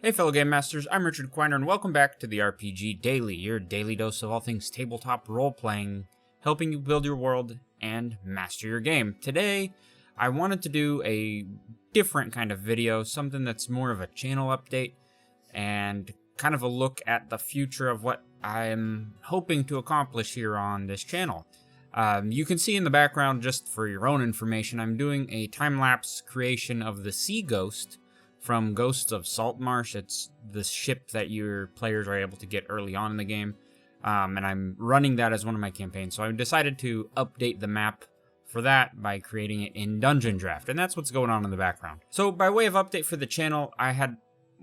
Hey fellow Game Masters, I'm Richard Quiner and welcome back to the RPG Daily, your daily dose of all things tabletop role-playing, helping you build your world and master your game. Today, I wanted to do a different kind of video, something that's more of a channel update, and kind of a look at the future of what I'm hoping to accomplish here on this channel. You can see in the background, just for your own information, I'm doing a time-lapse creation of the Sea Ghost from Ghosts of Saltmarsh. It's the ship that your players are able to get early on in the game, and I'm running that as one of my campaigns. So I decided to update the map for that by creating it in Dungeon Draft, and that's what's going on in the background. So by way of update for the channel, I had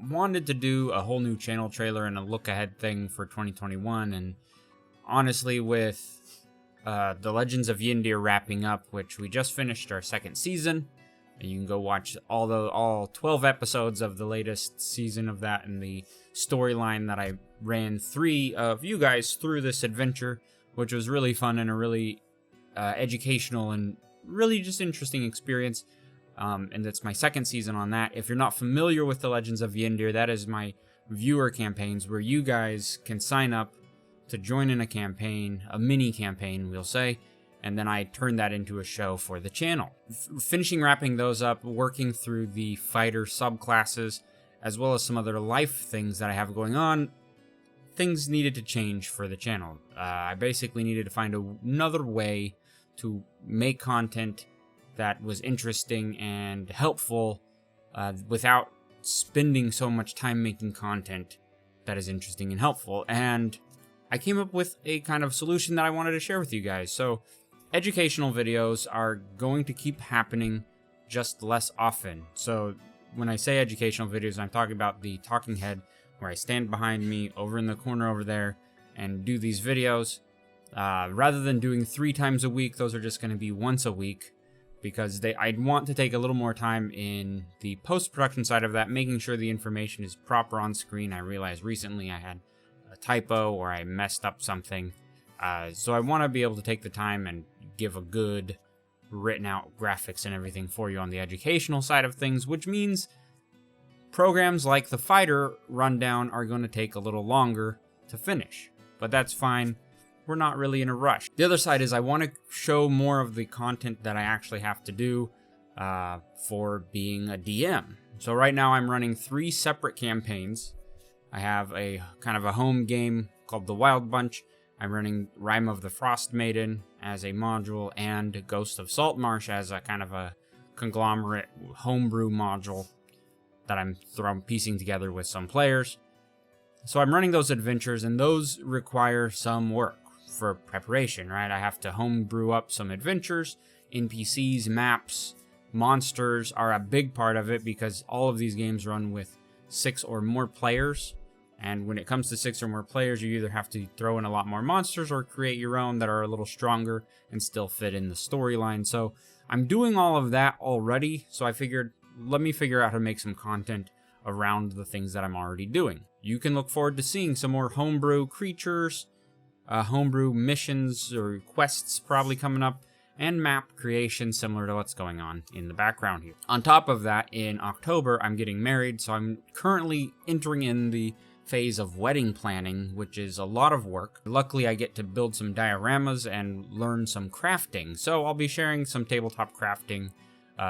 wanted to do a whole new channel trailer and a look-ahead thing for 2021, and honestly, with the Legends of Yyndaer wrapping up, which we just finished our second season, and you can go watch all 12 episodes of the latest season of that and the storyline that I ran 3 of you guys through this adventure, which was really fun and a really educational and really just interesting experience. And that's my second season on that. If you're not familiar with the Legends of Yyndaer, that is my viewer campaigns where you guys can sign up to join in a campaign, a mini campaign, we'll say, and then I turned that into a show for the channel. Wrapping those up, working through the fighter subclasses, as well as some other life things that I have going on, things needed to change for the channel. I basically needed to find another way to make content that was interesting and helpful without spending so much time making content that is interesting and helpful. And I came up with a kind of solution that I wanted to share with you guys. So educational videos are going to keep happening, just less often. So when I say educational videos, I'm talking about the talking head where I stand behind me over in the corner over there and do these videos. Rather than doing 3 times a week, those are just going to be once a week, because I'd want to take a little more time in the post-production side of that, making sure the information is proper on screen. I realized recently I had a typo or I messed up something. So I want to be able to take the time and give a good written out graphics and everything for you on the educational side of things, which means programs like the Fighter Rundown are going to take a little longer to finish. But that's fine. We're not really in a rush. The other side is I want to show more of the content that I actually have to do for being a DM. So right now I'm running 3 separate campaigns. I have a kind of a home game called The Wild Bunch. I'm running Rime of the Frost Maiden as a module and Ghost of Saltmarsh as a kind of a conglomerate homebrew module that I'm piecing together with some players. So I'm running those adventures, and those require some work for preparation, right? I have to homebrew up some adventures. NPCs, maps, monsters are a big part of it because all of these games run with 6 or more players. And when it comes to 6 or more players, you either have to throw in a lot more monsters or create your own that are a little stronger and still fit in the storyline. So I'm doing all of that already, so I figured, let me figure out how to make some content around the things that I'm already doing. You can look forward to seeing some more homebrew creatures, homebrew missions or quests probably coming up, and map creation similar to what's going on in the background here. On top of that, in October, I'm getting married, so I'm currently entering in the phase of wedding planning, which is a lot of work. Luckily, I get to build some dioramas and learn some crafting, so I'll be sharing some tabletop crafting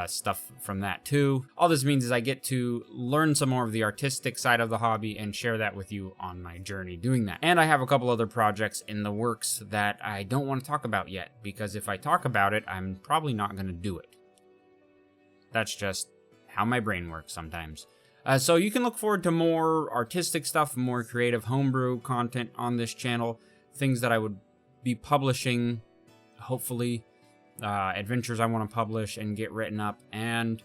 stuff from that too. All this means is I get to learn some more of the artistic side of the hobby and share that with you on my journey doing that. And I have a couple other projects in the works that I don't want to talk about yet, because if I talk about it, I'm probably not going to do it. That's just how my brain works sometimes. So you can look forward to more artistic stuff, more creative homebrew content on this channel, things that I would be publishing, hopefully, adventures I want to publish and get written up, and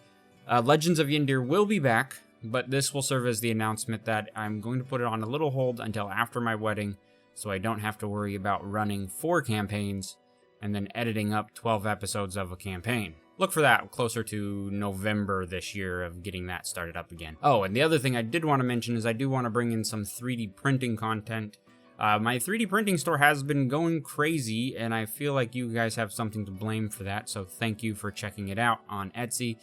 Legends of Yyndaer will be back, but this will serve as the announcement that I'm going to put it on a little hold until after my wedding, so I don't have to worry about running 4 campaigns and then editing up 12 episodes of a campaign. Look for that closer to November this year of getting that started up again. Oh, and the other thing I did want to mention is I do want to bring in some 3D printing content. My 3D printing store has been going crazy, and I feel like you guys have something to blame for that, so thank you for checking it out on Etsy.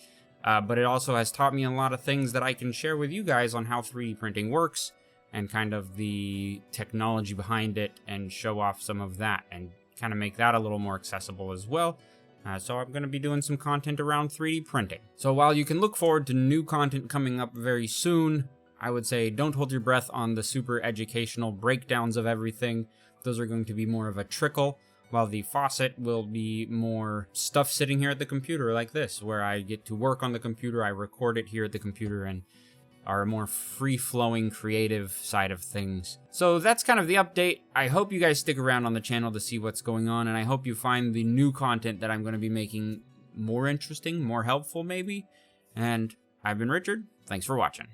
but it also has taught me a lot of things that I can share with you guys on how 3D printing works and kind of the technology behind it, and show off some of that and kind of make that a little more accessible as well. So I'm going to be doing some content around 3D printing. So while you can look forward to new content coming up very soon, I would say don't hold your breath on the super educational breakdowns of everything. Those are going to be more of a trickle, while the faucet will be more stuff sitting here at the computer like this, where I get to work on the computer, I record it here at the computer, and are more free-flowing creative side of things. So that's kind of the update. I hope you guys stick around on the channel to see what's going on, and I hope you find the new content that I'm going to be making more interesting, more helpful maybe. And I've been Richard. Thanks for watching.